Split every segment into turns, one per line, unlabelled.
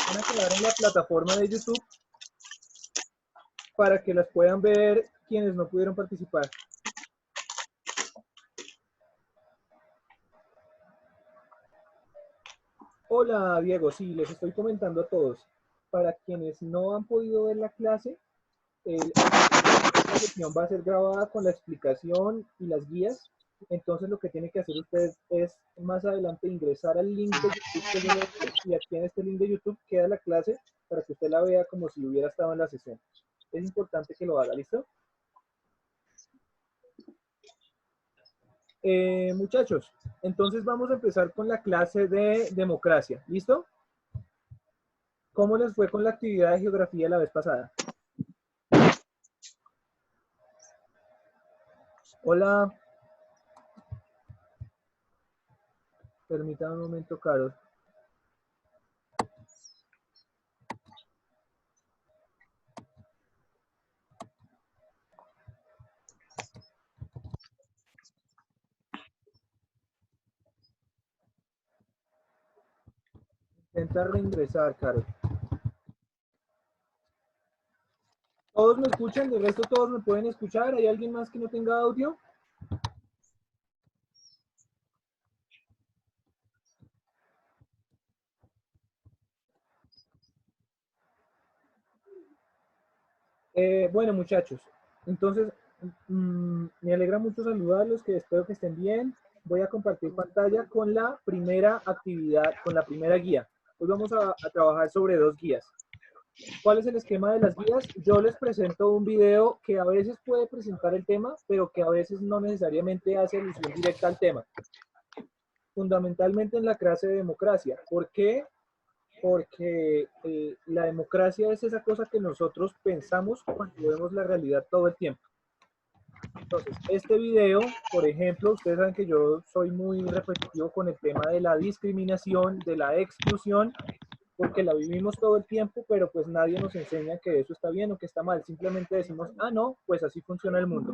van a quedar en la plataforma de YouTube para que las puedan ver quienes no pudieron participar. Hola Diego, sí, les estoy comentando a todos. Para quienes no han podido ver la clase, esta sesión va a ser grabada con la explicación y las guías. Entonces lo que tiene que hacer usted es más adelante ingresar al link de YouTube que yo le doy, y aquí en este link de YouTube queda la clase para que usted la vea como si hubiera estado en la sesión. Es importante que lo haga, ¿listo? Muchachos, entonces vamos a empezar con la clase de democracia, ¿listo? ¿Cómo les fue con la actividad de geografía la vez pasada? Hola. Permítame un momento, Carol. Intenta reingresar, Carol. ¿Todos me escuchan? ¿De resto todos me pueden escuchar? ¿Hay alguien más que no tenga audio? Bueno, muchachos, entonces me alegra mucho saludarlos, que espero que estén bien. Voy a compartir pantalla con la primera actividad, con la primera guía. Hoy vamos a trabajar sobre dos guías. ¿Cuál es el esquema de las guías? Yo les presento un video que a veces puede presentar el tema, pero que a veces no necesariamente hace alusión directa al tema. Fundamentalmente en la clase de democracia. ¿Por qué? Porque la democracia es esa cosa que nosotros pensamos cuando vemos la realidad todo el tiempo. Entonces, este video, por ejemplo, ustedes saben que yo soy muy repetitivo con el tema de la discriminación, de la exclusión, porque la vivimos todo el tiempo, pero pues nadie nos enseña que eso está bien o que está mal. Simplemente decimos, ah, no, pues así funciona el mundo.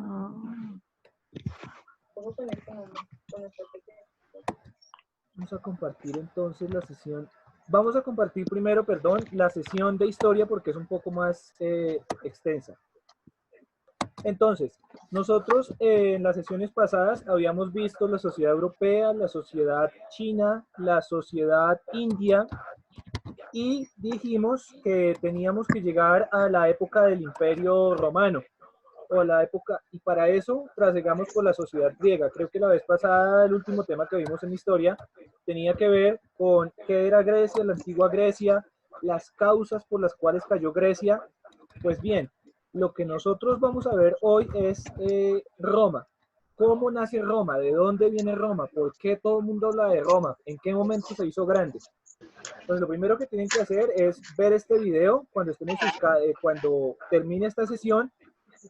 Vamos a compartir entonces la sesión. Vamos a compartir primero, perdón, la sesión de historia porque es un poco más extensa. Entonces, nosotros en las sesiones pasadas habíamos visto la sociedad europea, la sociedad china, la sociedad india, y dijimos que teníamos que llegar a la época del Imperio Romano, o a la época, y para eso trasegamos por la sociedad griega. Creo que la vez pasada el último tema que vimos en historia tenía que ver con qué era Grecia, la antigua Grecia, las causas por las cuales cayó Grecia. Pues bien, lo que nosotros vamos a ver hoy es Roma. ¿Cómo nace Roma? ¿De dónde viene Roma? ¿Por qué todo el mundo habla de Roma? ¿En qué momento se hizo grande? Entonces, lo primero que tienen que hacer es ver este video cuando estén en sus, cuando termine esta sesión.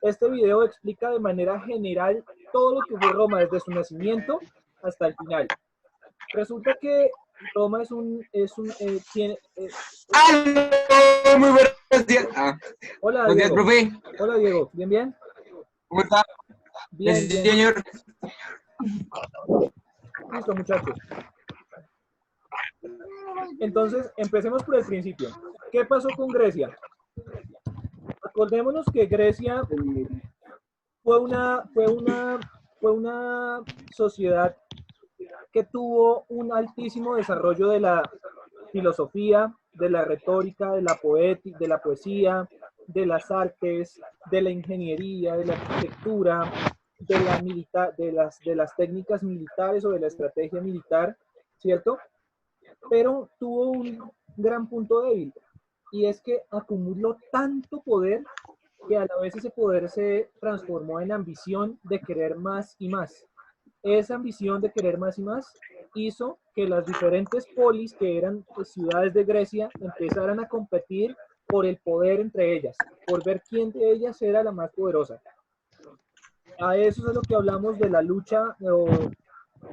Este video explica de manera general todo lo que fue Roma desde su nacimiento hasta el final. Resulta que Roma tiene...
¡Aló! Muy buenos días.
Hola,
Buenos días,
Diego.
profe.
Hola, Diego. ¿Bien, bien?
¿Cómo está?
Bien,
Sí,
bien.
señor.
Listo, muchachos. Entonces, empecemos por el principio. ¿Qué pasó con Grecia? Acordémonos que Grecia fue una sociedad que tuvo un altísimo desarrollo de la filosofía, de la retórica, de la poesía, de las artes, de la ingeniería, de la arquitectura, de las técnicas militares o de la estrategia militar, ¿cierto? Pero tuvo un gran punto débil, y es que acumuló tanto poder que a la vez ese poder se transformó en ambición de querer más y más. Esa ambición de querer más y más hizo que las diferentes polis, que eran ciudades de Grecia, empezaran a competir por el poder entre ellas, por ver quién de ellas era la más poderosa. A eso es a lo que hablamos de la lucha o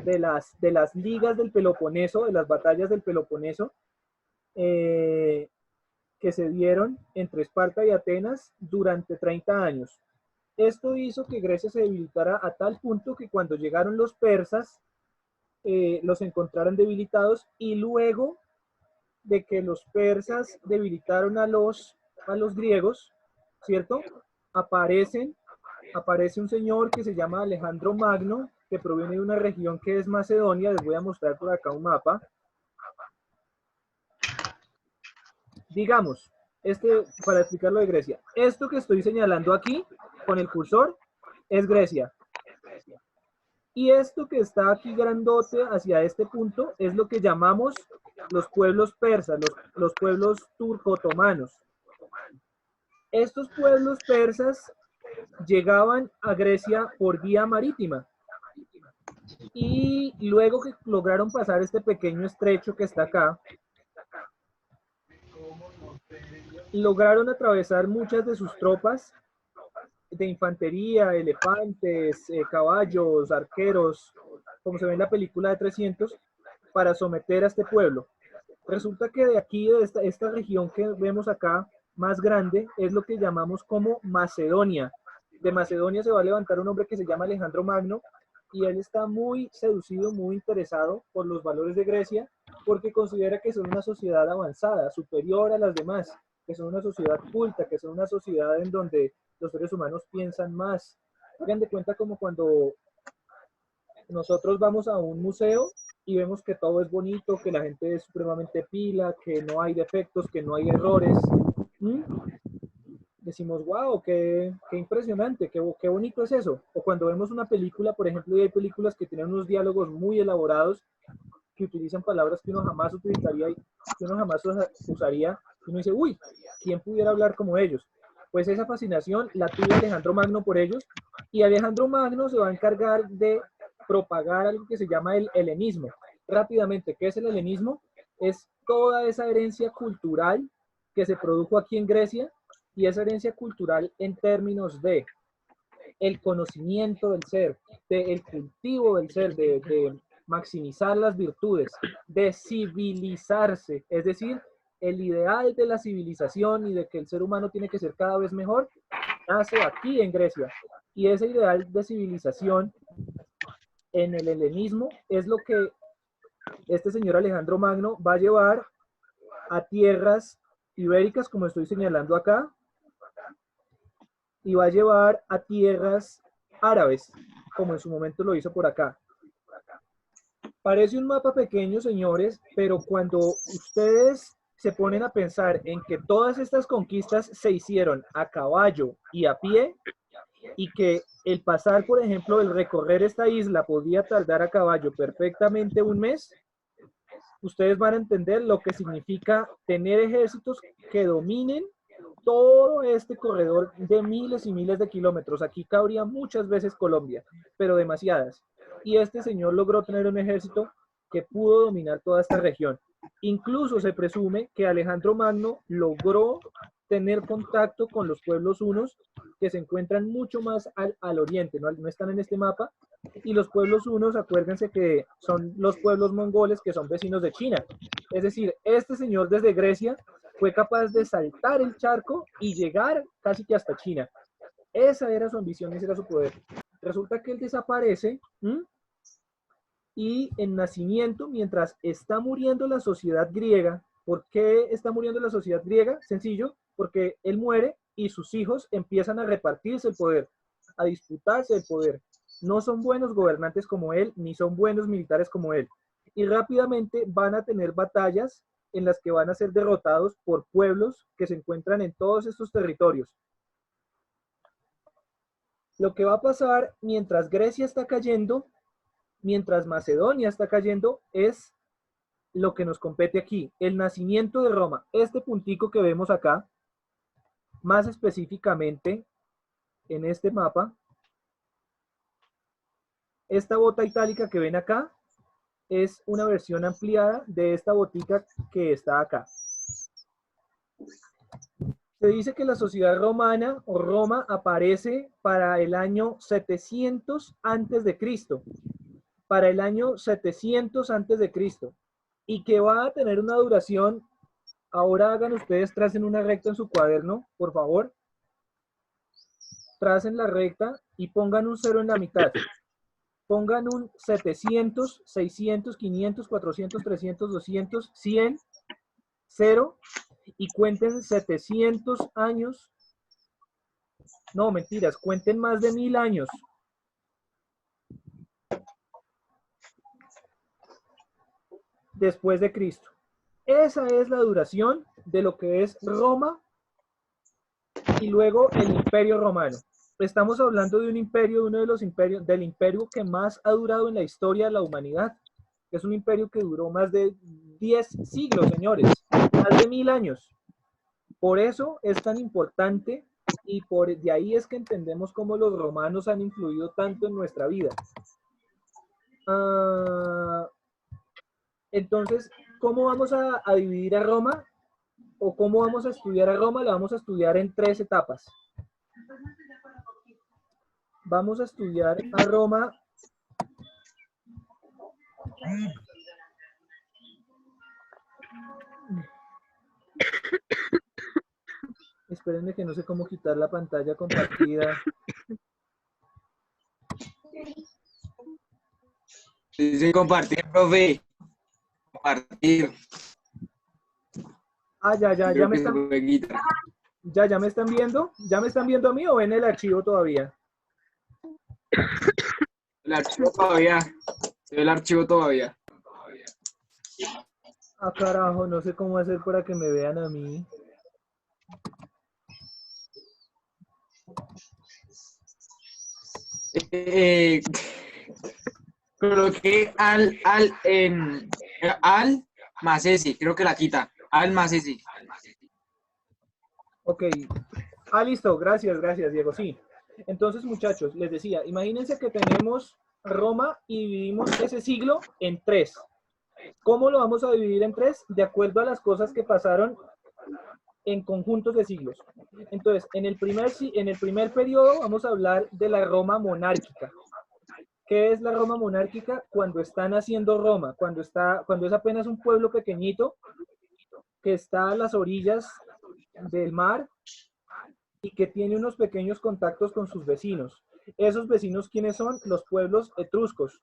de las ligas del Peloponeso, de las batallas del Peloponeso, eh, que se dieron entre Esparta y Atenas durante 30 años. Esto hizo que Grecia se debilitara a tal punto que cuando llegaron los persas, los encontraron debilitados, y luego de que los persas debilitaron a los griegos, ¿cierto? Aparece un señor que se llama Alejandro Magno, que proviene de una región que es Macedonia. Les voy a mostrar por acá un mapa. Digamos, para explicarlo de Grecia, esto que estoy señalando aquí con el cursor es Grecia. Y esto que está aquí grandote hacia este punto es lo que llamamos los pueblos persas, los pueblos turco-otomanos. Estos pueblos persas llegaban a Grecia por vía marítima. Y luego que lograron pasar este pequeño estrecho que está acá, lograron atravesar muchas de sus tropas de infantería, elefantes, caballos, arqueros, como se ve en la película de 300, para someter a este pueblo. Resulta que de aquí, de esta región que vemos acá, más grande, es lo que llamamos como Macedonia. De Macedonia se va a levantar un hombre que se llama Alejandro Magno, y él está muy seducido, muy interesado por los valores de Grecia, porque considera que son una sociedad avanzada, superior a las demás, que son una sociedad culta, que son una sociedad en donde los seres humanos piensan más. Hagan de cuenta como cuando nosotros vamos a un museo y vemos que todo es bonito, que la gente es supremamente pila, que no hay defectos, que no hay errores. Decimos, wow, qué impresionante, qué bonito es eso. O cuando vemos una película, por ejemplo, y hay películas que tienen unos diálogos muy elaborados, que utilizan palabras que uno jamás utilizaría y que uno jamás usaría, y uno dice, uy, ¿quién pudiera hablar como ellos? Pues esa fascinación la tuvo Alejandro Magno por ellos, y Alejandro Magno se va a encargar de propagar algo que se llama el helenismo. Rápidamente, ¿qué es el helenismo? Es toda esa herencia cultural que se produjo aquí en Grecia, y esa herencia cultural en términos de el conocimiento del ser, del cultivo del ser, de maximizar las virtudes, de civilizarse, es decir, el ideal de la civilización y de que el ser humano tiene que ser cada vez mejor, nace aquí en Grecia. Y ese ideal de civilización en el helenismo es lo que este señor Alejandro Magno va a llevar a tierras ibéricas, como estoy señalando acá, y va a llevar a tierras árabes, como en su momento lo hizo por acá. Parece un mapa pequeño, señores, pero cuando ustedes se ponen a pensar en que todas estas conquistas se hicieron a caballo y a pie, y que el pasar, por ejemplo, el recorrer esta isla podía tardar a caballo perfectamente un mes, ustedes van a entender lo que significa tener ejércitos que dominen todo este corredor de miles y miles de kilómetros. Aquí cabría muchas veces Colombia, pero demasiadas. Y este señor logró tener un ejército que pudo dominar toda esta región. Incluso se presume que Alejandro Magno logró tener contacto con los pueblos hunos, que se encuentran mucho más al oriente, no están en este mapa. Y los pueblos hunos, acuérdense que son los pueblos mongoles que son vecinos de China. Es decir, este señor desde Grecia fue capaz de saltar el charco y llegar casi que hasta China. Esa era su ambición, ese era su poder. Resulta que él desaparece y en nacimiento, mientras está muriendo la sociedad griega. ¿Por qué está muriendo la sociedad griega? Sencillo, porque él muere y sus hijos empiezan a repartirse el poder, a disputarse el poder. No son buenos gobernantes como él, ni son buenos militares como él. Y rápidamente van a tener batallas en las que van a ser derrotados por pueblos que se encuentran en todos estos territorios. Lo que va a pasar mientras Grecia está cayendo, mientras Macedonia está cayendo, es lo que nos compete aquí, el nacimiento de Roma. Este puntico que vemos acá, más específicamente en este mapa, esta bota itálica que ven acá, es una versión ampliada de esta botica que está acá. Se dice que la sociedad romana o Roma aparece para el año 700 antes de Cristo, para el año 700 antes de Cristo, y que va a tener una duración. Ahora hagan ustedes, tracen una recta en su cuaderno, por favor. Tracen la recta y pongan un 0 en la mitad. Pongan un 700, 600, 500, 400, 300, 200, 100 cero y cuenten 700 años. No, mentiras, cuenten más de 1000 años. Después de Cristo. Esa es la duración de lo que es Roma y luego el Imperio Romano. Estamos hablando de un imperio, de uno de los imperios, del imperio que más ha durado en la historia de la humanidad. Es un imperio que duró más de 10 siglos, señores, más de 1000 años. Por eso es tan importante y de ahí es que entendemos cómo los romanos han influido tanto en nuestra vida. Entonces, ¿cómo vamos a dividir a Roma? ¿O cómo vamos a estudiar a Roma? La vamos a estudiar en 3 etapas. Vamos a estudiar a Roma espérenme que no sé cómo quitar la pantalla compartida.
Dicen compartir, profe. Compartir.
Ah, ya me están... Ya me están viendo. ¿Ya me están viendo a mí o ven el archivo todavía?
El archivo todavía. Se ve el archivo todavía.
Ah, carajo, no sé cómo hacer para que me vean a mí.
Coloqué al más ese. Creo que la quita. Al más ese.
Ok. Ah, listo. Gracias, Diego. Sí. Entonces, muchachos, les decía, imagínense que tenemos Roma y dividimos ese siglo en 3. ¿Cómo lo vamos a dividir en 3? De acuerdo a las cosas que pasaron en conjuntos de siglos. Entonces, en el primer periodo vamos a hablar de la Roma monárquica. ¿Qué es la Roma monárquica? Cuando está naciendo Roma, cuando es apenas un pueblo pequeñito que está a las orillas del mar y que tiene unos pequeños contactos con sus vecinos. ¿Esos vecinos quiénes son? Los pueblos etruscos.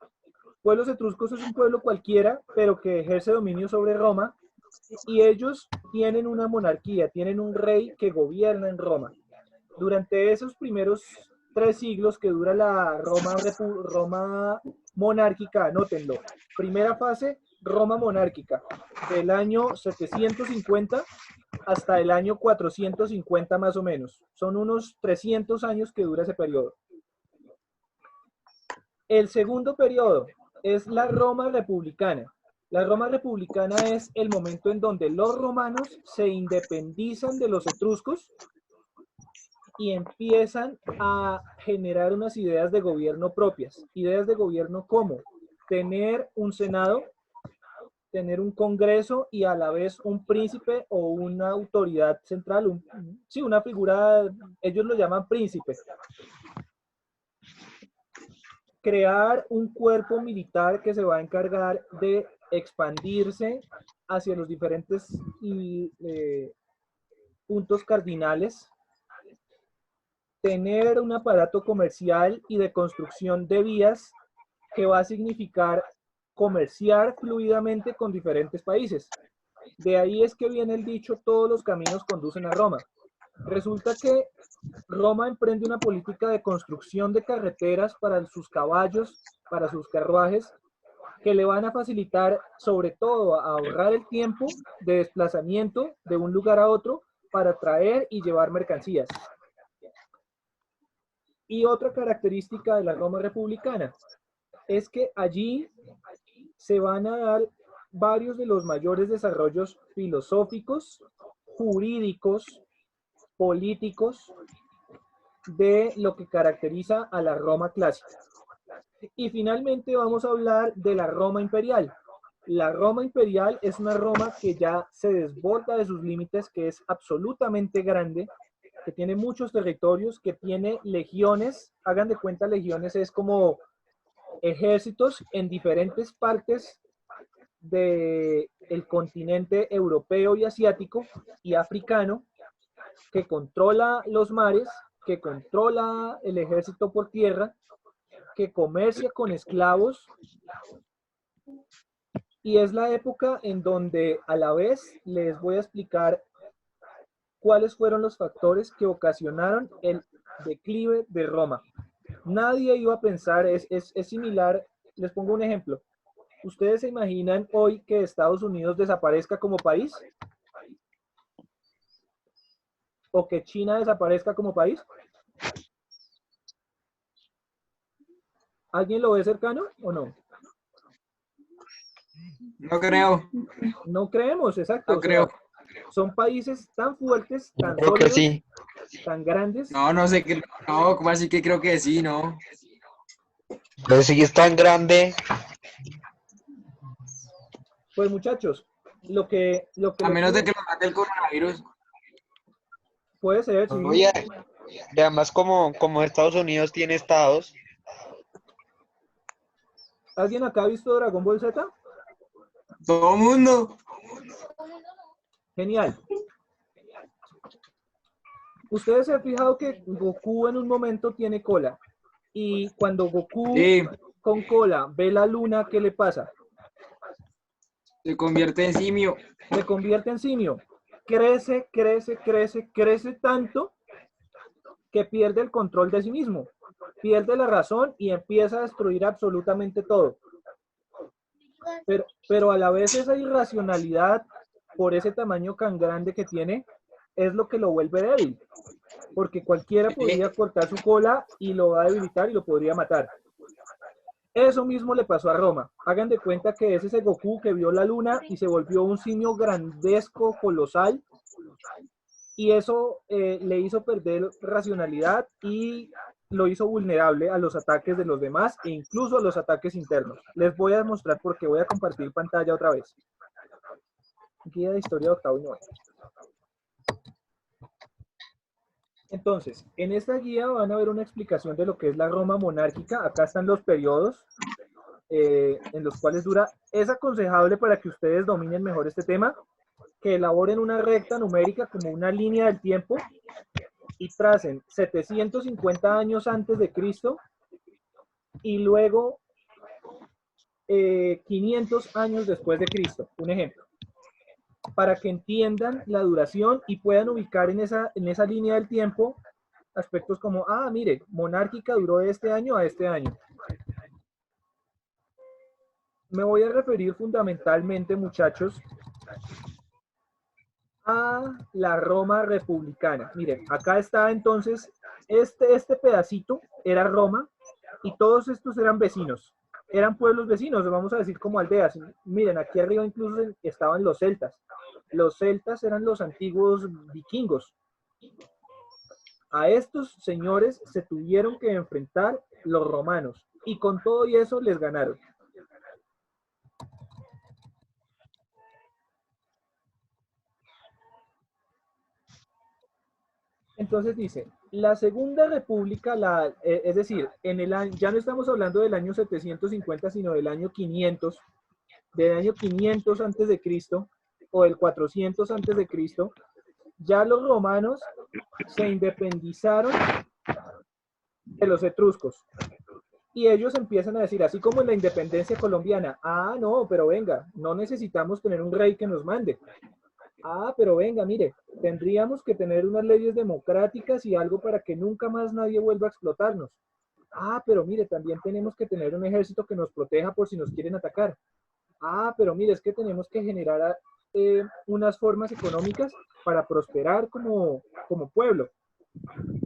Pueblos etruscos es un pueblo cualquiera, pero que ejerce dominio sobre Roma, y ellos tienen una monarquía, tienen un rey que gobierna en Roma. Durante esos primeros 3 siglos que dura la Roma monárquica, anótenlo. Primera fase, Roma monárquica, del año 750 hasta el año 450 más o menos. Son unos 300 años que dura ese periodo. El segundo periodo es la Roma republicana. La Roma republicana es el momento en donde los romanos se independizan de los etruscos y empiezan a generar unas ideas de gobierno propias. Ideas de gobierno como tener un senado, tener un congreso y a la vez un príncipe o una autoridad central, una figura, ellos lo llaman príncipe. Crear un cuerpo militar que se va a encargar de expandirse hacia los diferentes puntos cardinales, tener un aparato comercial y de construcción de vías que va a significar comerciar fluidamente con diferentes países. De ahí es que viene el dicho, todos los caminos conducen a Roma. Resulta que Roma emprende una política de construcción de carreteras para sus caballos, para sus carruajes, que le van a facilitar sobre todo a ahorrar el tiempo de desplazamiento de un lugar a otro para traer y llevar mercancías. Y otra característica de la Roma republicana es que allí se van a dar varios de los mayores desarrollos filosóficos, jurídicos, políticos de lo que caracteriza a la Roma clásica. Y finalmente vamos a hablar de la Roma imperial. La Roma imperial es una Roma que ya se desborda de sus límites, que es absolutamente grande, que tiene muchos territorios, que tiene legiones. Hagan de cuenta, legiones es como ejércitos en diferentes partes del continente europeo y asiático y africano, que controla los mares, que controla el ejército por tierra, que comercia con esclavos Y es la época en donde a la vez les voy a explicar cuáles fueron los factores que ocasionaron el declive de Roma. Nadie iba a pensar, es similar, les pongo un ejemplo. ¿Ustedes se imaginan hoy que Estados Unidos desaparezca como país? ¿O que China desaparezca como país? ¿Alguien lo ve cercano o no?
No creo,
No creemos, exacto.
no
O
creo.
sea, son países tan fuertes,
Yo
tan
creo que
sólidos,
sí.
tan grandes.
No, no sé qué. No, ¿cómo así que creo que sí, no?
Pero si es tan grande,
Pues muchachos, lo que
A
lo
menos de
tuvo
que lo mate el coronavirus.
puede ser, sí.
oye, y además como Estados Unidos tiene estados,
¿Alguien acá ha visto Dragon Ball Z?
Todo mundo.
Genial. Ustedes se han fijado que Goku en un momento tiene cola. Y cuando Goku
Sí,
con cola ve la luna, ¿qué le pasa?
se convierte en simio.
Se convierte en simio. Crece, crece, crece, crece tanto que pierde el control de sí mismo. Pierde la razón y empieza a destruir absolutamente todo. Pero a la vez esa irracionalidad, por ese tamaño tan grande que tiene, es lo que lo vuelve débil. Porque cualquiera
Sí.
podría cortar su cola y lo va a debilitar y lo podría matar. Eso mismo le pasó a Roma. Hagan de cuenta que es ese Goku que vio la luna y se volvió un simio grandesco, colosal, y eso le hizo perder racionalidad y lo hizo vulnerable a los ataques de los demás e incluso a los ataques internos. Les voy a mostrar por qué. Voy a compartir pantalla otra vez. Guía de historia de octavo y noveno. Entonces, en esta guía van a ver una explicación de lo que es la Roma monárquica. Acá están los periodos en los cuales dura. Es aconsejable para que ustedes dominen mejor este tema, que elaboren una recta numérica como una línea del tiempo y tracen 750 años antes de Cristo y luego 500 años después de Cristo, un ejemplo, para que entiendan la duración y puedan ubicar en esa línea del tiempo aspectos como, ah, mire, monárquica duró de este año a este año. Me voy a referir fundamentalmente, muchachos, a la Roma republicana. Miren, acá está entonces, este pedacito era Roma y todos estos eran vecinos, eran pueblos vecinos, vamos a decir como aldeas. Miren, aquí arriba incluso estaban los celtas. Los celtas eran los antiguos vikingos. A estos señores se tuvieron que enfrentar los romanos y con todo y eso les ganaron. Entonces dice, la Segunda República, es decir, ya no estamos hablando del año 750, sino del año 500 antes de Cristo, o del 400 antes de Cristo, ya los romanos se independizaron de los etruscos. Y ellos empiezan a decir, así como en la independencia colombiana, ah, no, pero venga, no necesitamos tener un rey que nos mande. Ah, pero venga, mire, tendríamos que tener unas leyes democráticas y algo para que nunca más nadie vuelva a explotarnos. Ah, pero mire, también tenemos que tener un ejército que nos proteja por si nos quieren atacar. Ah, pero mire, es que tenemos que generar unas formas económicas para prosperar como pueblo.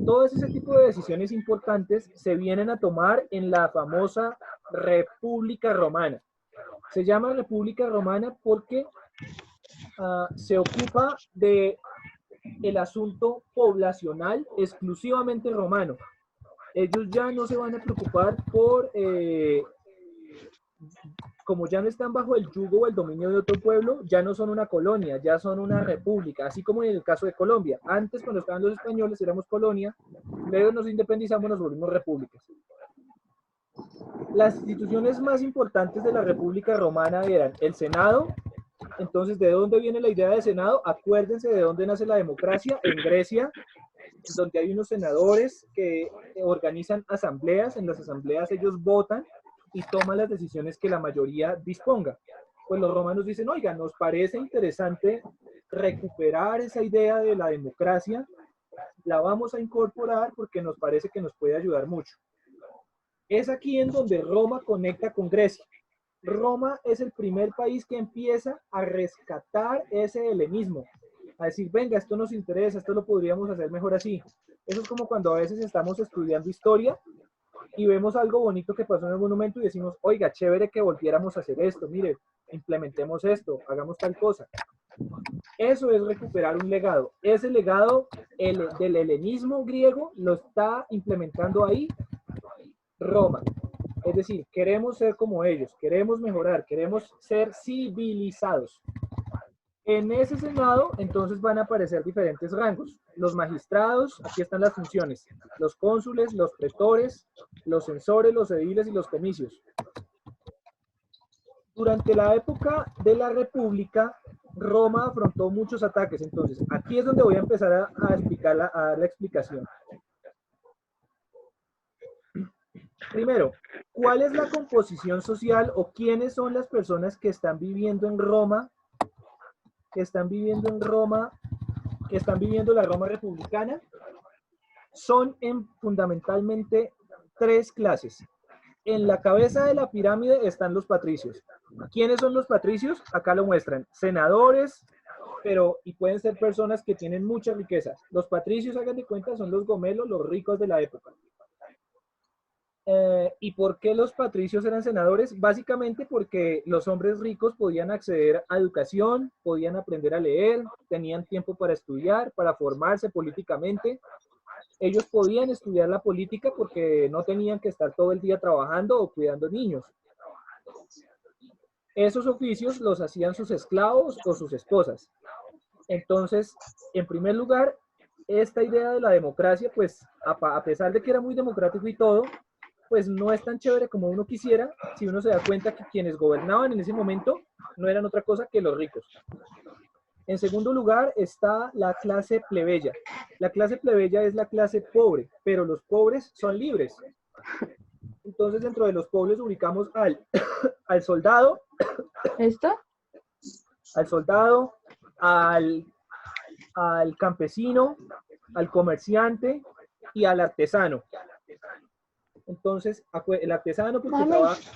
Todo ese tipo de decisiones importantes se vienen a tomar en la famosa República Romana. Se llama República Romana porque se ocupa de el asunto poblacional exclusivamente romano. Ellos ya no se van a preocupar como ya no están bajo el yugo o el dominio de otro pueblo, ya no son una colonia, ya son una república, así como en el caso de Colombia. Antes, cuando estaban los españoles, éramos colonia, luego nos independizamos, nos volvimos repúblicas. Las instituciones más importantes de la República Romana eran el Senado. Entonces, ¿de dónde viene la idea de Senado? Acuérdense de dónde nace la democracia, en Grecia, donde hay unos senadores que organizan asambleas. En las asambleas ellos votan y toman las decisiones que la mayoría disponga. pues los romanos dicen, oiga, nos parece interesante recuperar esa idea de la democracia, la vamos a incorporar porque nos parece que nos puede ayudar mucho. Es aquí en donde Roma conecta con Grecia. Roma es el primer país que empieza a rescatar ese helenismo, a decir, venga, esto nos interesa, esto lo podríamos hacer mejor así. Eso es como cuando a veces estamos estudiando historia y vemos algo bonito que pasó en algún momento y decimos, oiga, chévere que volviéramos a hacer esto, mire, implementemos esto, hagamos tal cosa. Eso es recuperar un legado. Ese legado del helenismo griego lo está implementando ahí Roma. Es decir, queremos ser como ellos, queremos mejorar, queremos ser civilizados. En ese senado, entonces van a aparecer diferentes rangos. Los magistrados, aquí están las funciones. Los cónsules, los pretores, los censores, los ediles y los comicios. Durante la época de la República, Roma afrontó muchos ataques. Entonces, aquí es donde voy a empezar a explicar, a dar la explicación. Primero, ¿cuál es la composición social o quiénes son las personas que están viviendo en Roma, que están viviendo la Roma republicana? Son fundamentalmente tres clases. En la cabeza de la pirámide están los patricios. ¿Quiénes son los patricios? Acá lo muestran. Senadores, y pueden ser personas que tienen mucha riqueza. Los patricios, hagan de cuenta, son los gomelos, los ricos de la época. ¿Y por qué los patricios eran senadores? Básicamente porque los hombres ricos podían acceder a educación, podían aprender a leer, tenían tiempo para estudiar, para formarse políticamente. Ellos podían estudiar la política porque no tenían que estar todo el día trabajando o cuidando niños. Esos oficios los hacían sus esclavos o sus esposas. Entonces, en primer lugar, esta idea de la democracia, pues a pesar de que era muy democrático y todo, pues no es tan chévere como uno quisiera si uno se da cuenta que quienes gobernaban en ese momento no eran otra cosa que los ricos. En segundo lugar está la clase plebeya. La clase plebeya es la clase pobre, pero los pobres son libres. Entonces dentro de los pobres ubicamos al soldado.
¿Esto?
Al soldado, al campesino, al comerciante y al artesano. Entonces, el artesano porque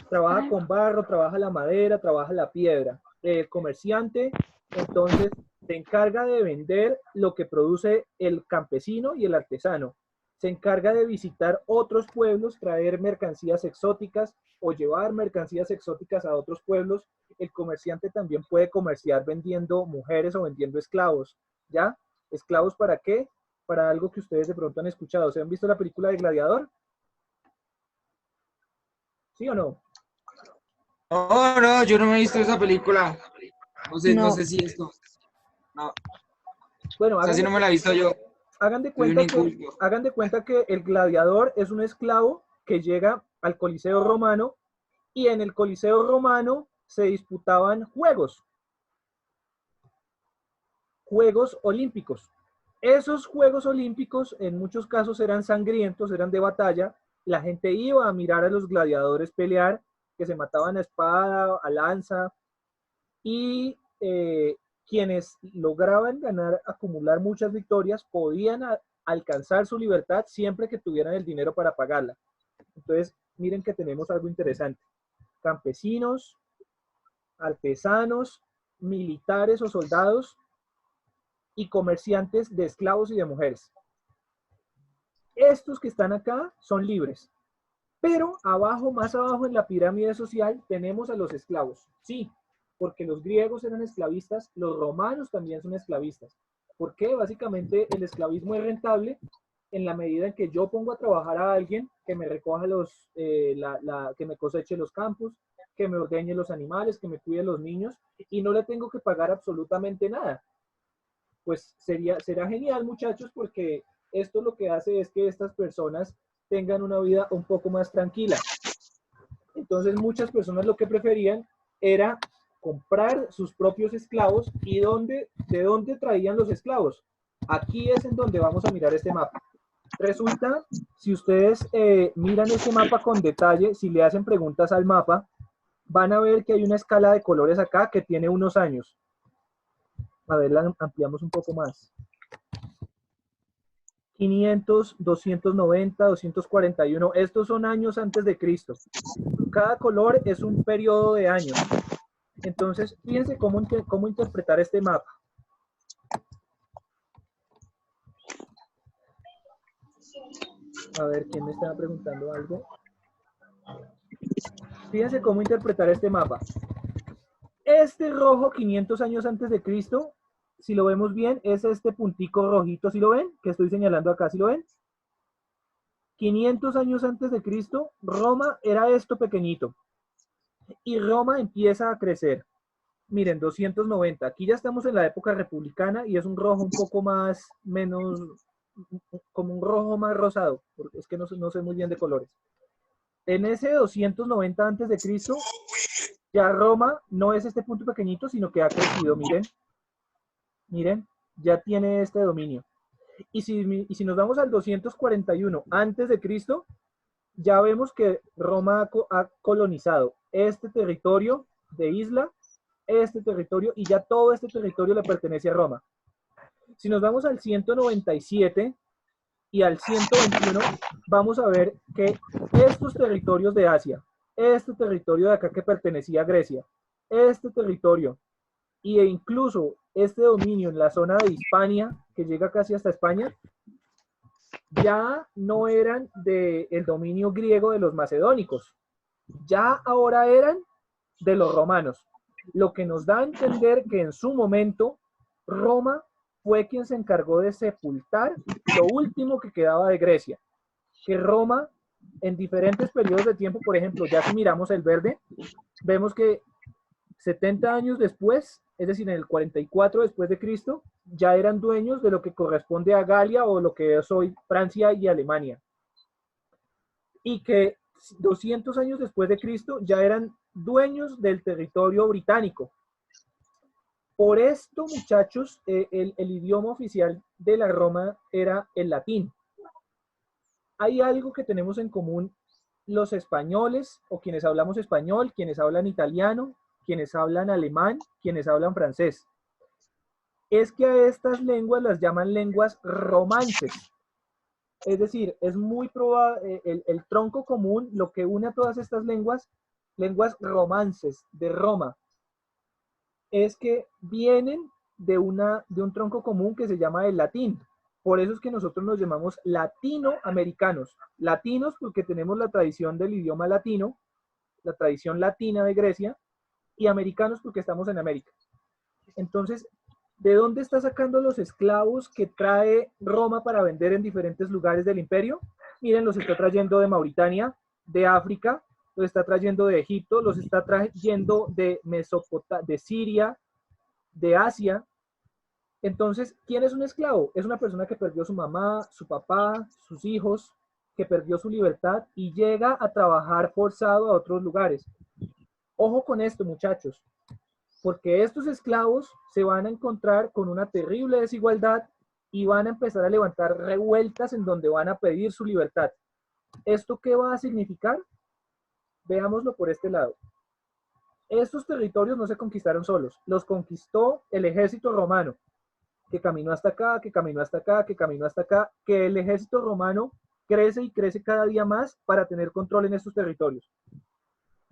trabaja con barro, trabaja la madera, trabaja la piedra. El comerciante, entonces, se encarga de vender lo que produce el campesino y el artesano. Se encarga de visitar otros pueblos, traer mercancías exóticas o llevar mercancías exóticas a otros pueblos. El comerciante también puede comerciar vendiendo mujeres o vendiendo esclavos, ¿ya? ¿Esclavos para qué? Para algo que ustedes de pronto han escuchado. ¿Se han visto la película de Gladiador? ¿Sí o no?
No, yo no me he visto esa película. No sé si esto. No.
Bueno,
o sea, si no me la he visto yo.
Hagan de cuenta que el gladiador es un esclavo que llega al Coliseo Romano y en el Coliseo Romano se disputaban juegos olímpicos. Esos Juegos Olímpicos en muchos casos eran sangrientos, eran de batalla. La gente iba a mirar a los gladiadores pelear, que se mataban a espada, a lanza, y quienes lograban acumular muchas victorias, podían alcanzar su libertad siempre que tuvieran el dinero para pagarla. Entonces, miren que tenemos algo interesante. Campesinos, artesanos, militares o soldados y comerciantes de esclavos y de mujeres. Estos que están acá son libres. Pero abajo, más abajo en la pirámide social, tenemos a los esclavos. Sí, porque los griegos eran esclavistas, los romanos también son esclavistas. ¿Por qué? Básicamente el esclavismo es rentable en la medida en que yo pongo a trabajar a alguien que me recoja que me coseche los campos, que me ordeñe los animales, que me cuide los niños, y no le tengo que pagar absolutamente nada. Pues será genial, muchachos, porque esto lo que hace es que estas personas tengan una vida un poco más tranquila. Entonces muchas personas lo que preferían era comprar sus propios esclavos. ¿Y de dónde traían los esclavos? Aquí es en donde vamos a mirar este mapa. Resulta, si ustedes miran este mapa con detalle, si le hacen preguntas al mapa, van a ver que hay una escala de colores acá que tiene unos años. A ver, la ampliamos un poco más. 500, 290, 241. Estos son años antes de Cristo. Cada color es un periodo de años. Entonces, fíjense cómo interpretar este mapa. A ver, ¿quién me estaba preguntando algo? Fíjense cómo interpretar este mapa. Este rojo 500 años antes de Cristo, si lo vemos bien, es este puntico rojito, ¿sí lo ven? Que estoy señalando acá, ¿sí lo ven? 500 años antes de Cristo, Roma era esto pequeñito. Y Roma empieza a crecer. Miren, 290. Aquí ya estamos en la época republicana y es un rojo un poco más, menos, como un rojo más rosado, porque es que no sé muy bien de colores. En ese 290 antes de Cristo, ya Roma no es este punto pequeñito, sino que ha crecido, miren. Miren, ya tiene este dominio. Y si nos vamos al 241 antes de Cristo, ya vemos que Roma ha colonizado este territorio de isla, este territorio, y ya todo este territorio le pertenece a Roma. Si nos vamos al 197 y al 121, vamos a ver que estos territorios de Asia, este territorio de acá que pertenecía a Grecia, este territorio, e incluso este dominio en la zona de Hispania, que llega casi hasta España, ya no eran del dominio griego de los macedónicos, ya ahora eran de los romanos, lo que nos da a entender que en su momento Roma fue quien se encargó de sepultar lo último que quedaba de Grecia, que Roma en diferentes periodos de tiempo, por ejemplo, ya si miramos el verde, vemos que 70 años después, es decir, en el 44 después de Cristo, ya eran dueños de lo que corresponde a Galia o lo que es hoy Francia y Alemania. Y que 200 años después de Cristo ya eran dueños del territorio británico. Por esto, muchachos, el idioma oficial de la Roma era el latín. Hay algo que tenemos en común los españoles, o quienes hablamos español, quienes hablan italiano, quienes hablan alemán, quienes hablan francés. Es que a estas lenguas las llaman lenguas romances. Es decir, es muy probable, el tronco común, lo que une a todas estas lenguas romances de Roma, es que vienen de un tronco común que se llama el latín. Por eso es que nosotros nos llamamos latinoamericanos. Latinos porque tenemos la tradición del idioma latino, la tradición latina de Grecia, y americanos porque estamos en América. Entonces, ¿de dónde está sacando los esclavos que trae Roma para vender en diferentes lugares del imperio? Miren, los está trayendo de Mauritania, de África, los está trayendo de Egipto, los está trayendo de Mesopotamia, de Siria, de Asia. Entonces, ¿quién es un esclavo? Es una persona que perdió su mamá, su papá, sus hijos, que perdió su libertad y llega a trabajar forzado a otros lugares. Ojo con esto, muchachos, porque estos esclavos se van a encontrar con una terrible desigualdad y van a empezar a levantar revueltas en donde van a pedir su libertad. ¿Esto qué va a significar? Veámoslo por este lado. Estos territorios no se conquistaron solos, los conquistó el ejército romano, que caminó hasta acá, que caminó hasta acá, que caminó hasta acá, que el ejército romano crece y crece cada día más para tener control en estos territorios.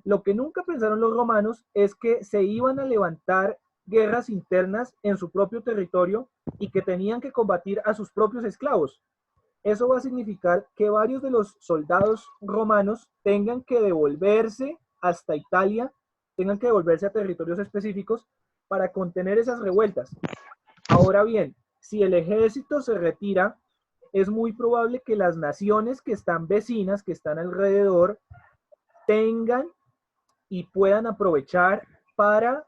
Lo que nunca pensaron los romanos es que se iban a levantar guerras internas en su propio territorio y que tenían que combatir a sus propios esclavos. Eso va a significar que varios de los soldados romanos tengan que devolverse hasta Italia, tengan que devolverse a territorios específicos para contener esas revueltas. Ahora bien, si el ejército se retira, es muy probable que las naciones que están vecinas, que están alrededor, tengan y puedan aprovechar para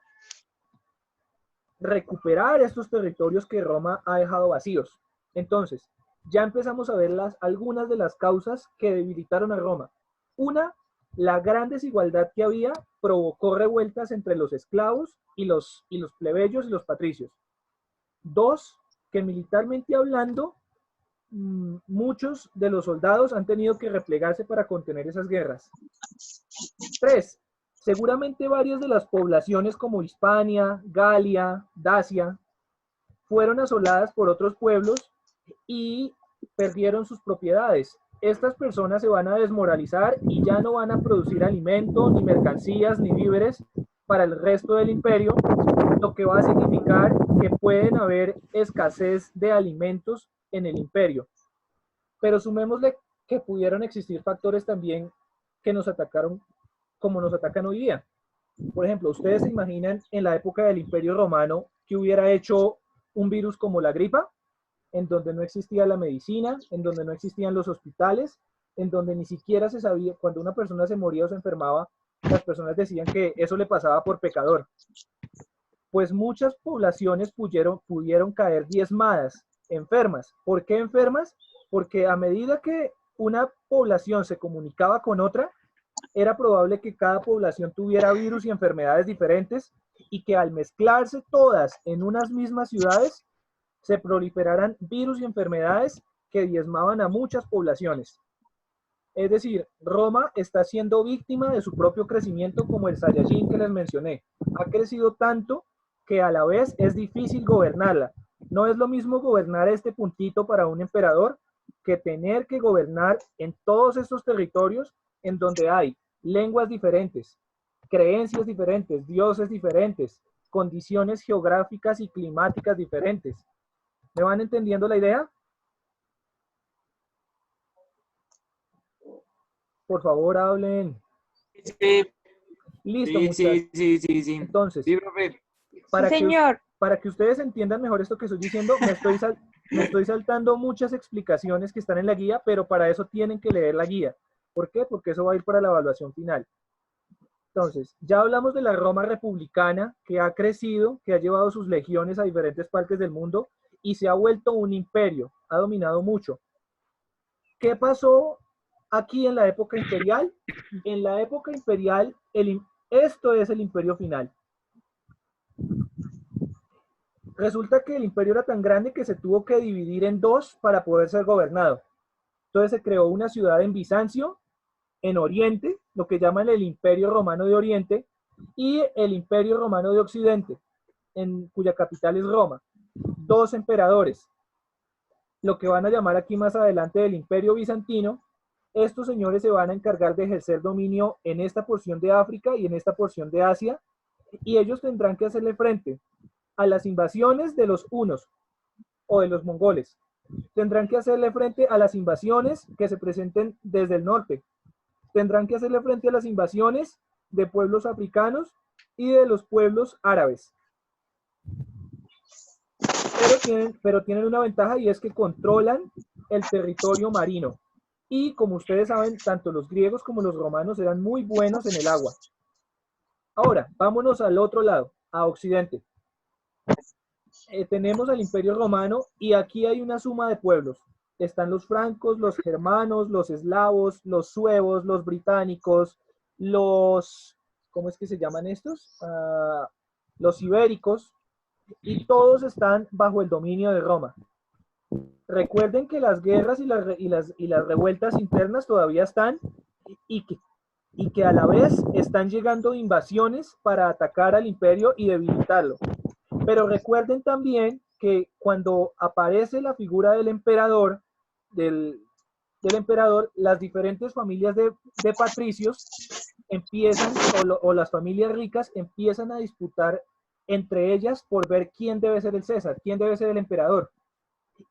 recuperar estos territorios que Roma ha dejado vacíos. Entonces, ya empezamos a ver algunas de las causas que debilitaron a Roma. Una, la gran desigualdad que había provocó revueltas entre los esclavos y los plebeyos y los patricios. Dos, que militarmente hablando, muchos de los soldados han tenido que replegarse para contener esas guerras. Tres, Seguramente varias de las poblaciones como Hispania, Galia, Dacia, fueron asoladas por otros pueblos y perdieron sus propiedades. Estas personas se van a desmoralizar y ya no van a producir alimento, ni mercancías, ni víveres para el resto del imperio, lo que va a significar que pueden haber escasez de alimentos en el imperio. Pero sumémosle que pudieron existir factores también que nos atacaron como nos atacan hoy día. Por ejemplo, ¿ustedes se imaginan en la época del Imperio Romano que hubiera hecho un virus como la gripa, en donde no existía la medicina, en donde no existían los hospitales, en donde ni siquiera se sabía, cuando una persona se moría o se enfermaba, las personas decían que eso le pasaba por pecador? Pues muchas poblaciones pudieron caer diezmadas, enfermas. ¿Por qué enfermas? Porque a medida que una población se comunicaba con otra, era probable que cada población tuviera virus y enfermedades diferentes y que al mezclarse todas en unas mismas ciudades, se proliferaran virus y enfermedades que diezmaban a muchas poblaciones. Es decir, Roma está siendo víctima de su propio crecimiento como el Saiyajin que les mencioné. Ha crecido tanto que a la vez es difícil gobernarla. No es lo mismo gobernar este puntito para un emperador que tener que gobernar en todos estos territorios en donde hay lenguas diferentes, creencias diferentes, dioses diferentes, condiciones geográficas y climáticas diferentes. ¿Me van entendiendo la idea? Por favor, hablen.
Sí,
Listo,
sí,
muchachos.
sí.
Entonces,
Sí, profe.
para
Sí,
que,
señor.
para que ustedes entiendan mejor esto que estoy diciendo, me estoy saltando muchas explicaciones que están en la guía, pero para eso tienen que leer la guía. ¿Por qué? Porque eso va a ir para la evaluación final. Entonces, ya hablamos de la Roma republicana, que ha crecido, que ha llevado sus legiones a diferentes partes del mundo y se ha vuelto un imperio, ha dominado mucho. ¿Qué pasó aquí en la época imperial? En la época imperial, esto es el imperio final. Resulta que el imperio era tan grande que se tuvo que dividir en dos para poder ser gobernado. Entonces se creó una ciudad en Bizancio, en Oriente, lo que llaman el Imperio Romano de Oriente, y el Imperio Romano de Occidente, cuya capital es Roma. Dos emperadores, lo que van a llamar aquí más adelante el Imperio Bizantino. Estos señores se van a encargar de ejercer dominio en esta porción de África y en esta porción de Asia, y ellos tendrán que hacerle frente a las invasiones de los hunos o de los mongoles. Tendrán que hacerle frente a las invasiones que se presenten desde el norte. Tendrán que hacerle frente a las invasiones de pueblos africanos y de los pueblos árabes. Pero tienen una ventaja y es que controlan el territorio marino. Y como ustedes saben, tanto los griegos como los romanos eran muy buenos en el agua. Ahora, vámonos al otro lado, a Occidente. Tenemos al Imperio Romano y aquí hay una suma de pueblos. Están los francos, los germanos, los eslavos, los suevos, los británicos, ¿cómo es que se llaman estos? Los ibéricos, y todos están bajo el dominio de Roma. Recuerden que las guerras y las revueltas internas todavía están y que a la vez están llegando invasiones para atacar al imperio y debilitarlo. Pero recuerden también que cuando aparece la figura del emperador, las diferentes familias de patricios empiezan, o las familias ricas empiezan a disputar entre ellas por ver quién debe ser el César, quién debe ser el emperador.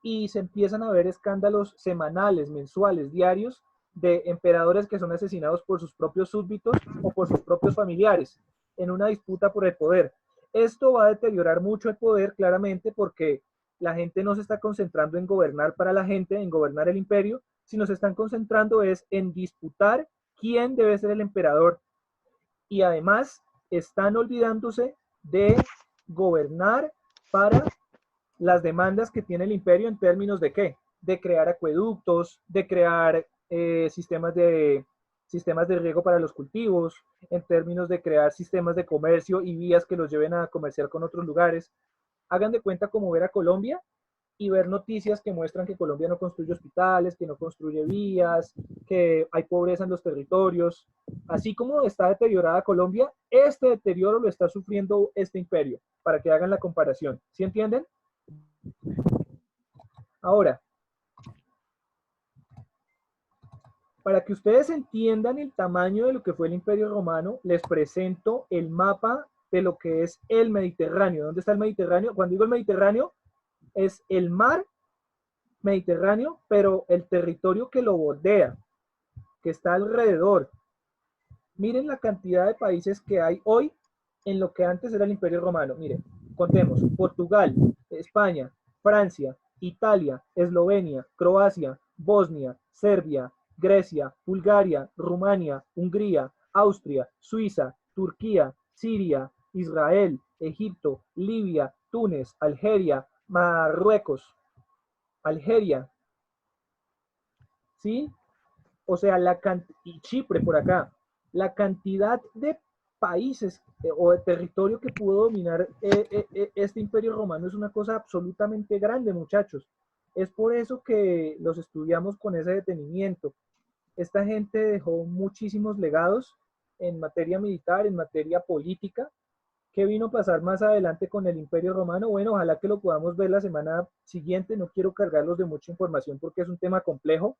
Y se empiezan a ver escándalos semanales, mensuales, diarios, de emperadores que son asesinados por sus propios súbditos o por sus propios familiares en una disputa por el poder. Esto va a deteriorar mucho el poder, claramente, porque la gente no se está concentrando en gobernar para la gente, en gobernar el imperio, sino se están concentrando es en disputar quién debe ser el emperador. Y además están olvidándose de gobernar para las demandas que tiene el imperio en términos de ¿qué? De crear acueductos, de crear sistemas de riego para los cultivos, en términos de crear sistemas de comercio y vías que los lleven a comerciar con otros lugares. Hagan de cuenta como ver a Colombia, y ver noticias que muestran que Colombia no construye hospitales, que no construye vías, que hay pobreza en los territorios. Así como está deteriorada Colombia, este deterioro lo está sufriendo este imperio, para que hagan la comparación. ¿Sí entienden? Ahora, para que ustedes entiendan el tamaño de lo que fue el Imperio Romano, les presento el mapa de lo que es el Mediterráneo. ¿Dónde está el Mediterráneo? Cuando digo el Mediterráneo, es el mar Mediterráneo, pero el territorio que lo bordea, que está alrededor. Miren la cantidad de países que hay hoy en lo que antes era el Imperio Romano. Miren, contemos: Portugal, España, Francia, Italia, Eslovenia, Croacia, Bosnia, Serbia, Grecia, Bulgaria, Rumania, Hungría, Austria, Suiza, Turquía, Siria, Israel, Egipto, Libia, Túnez, Algeria, Marruecos, Algeria, ¿sí? O sea, y Chipre por acá, la cantidad de países o de territorio que pudo dominar este imperio romano es una cosa absolutamente grande, muchachos. Es por eso que los estudiamos con ese detenimiento. Esta gente dejó muchísimos legados en materia militar, en materia política. ¿Qué vino a pasar más adelante con el Imperio Romano? Bueno, ojalá que lo podamos ver la semana siguiente. No quiero cargarlos de mucha información porque es un tema complejo.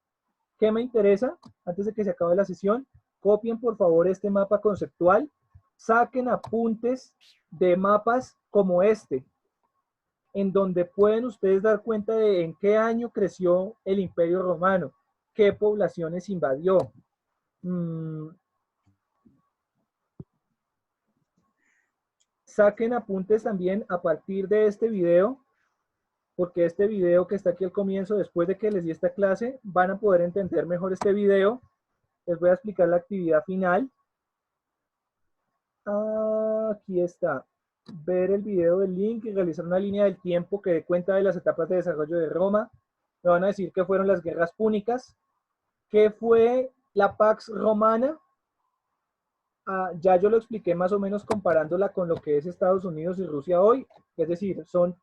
¿Qué me interesa? Antes de que se acabe la sesión, copien por favor este mapa conceptual, saquen apuntes de mapas como este, en donde pueden ustedes dar cuenta de en qué año creció el Imperio Romano, qué poblaciones invadió. Saquen apuntes también a partir de este video, porque este video que está aquí al comienzo, después de que les di esta clase, van a poder entender mejor este video. Les voy a explicar la actividad final. Aquí está. Ver el video del link y realizar una línea del tiempo que dé cuenta de las etapas de desarrollo de Roma. Me van a decir qué fueron las guerras púnicas, qué fue la Pax Romana. Ya yo lo expliqué más o menos comparándola con lo que es Estados Unidos y Rusia hoy. Es decir, son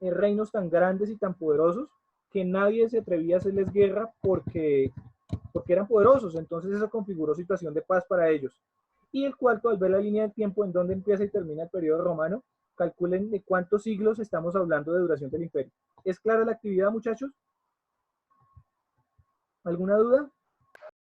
reinos tan grandes y tan poderosos que nadie se atrevía a hacerles guerra porque eran poderosos. Entonces eso configuró situación de paz para ellos. Y el cuarto, al ver la línea de tiempo en donde empieza y termina el periodo romano, calculen de cuántos siglos estamos hablando de duración del imperio. ¿Es clara la actividad, muchachos? ¿Alguna duda?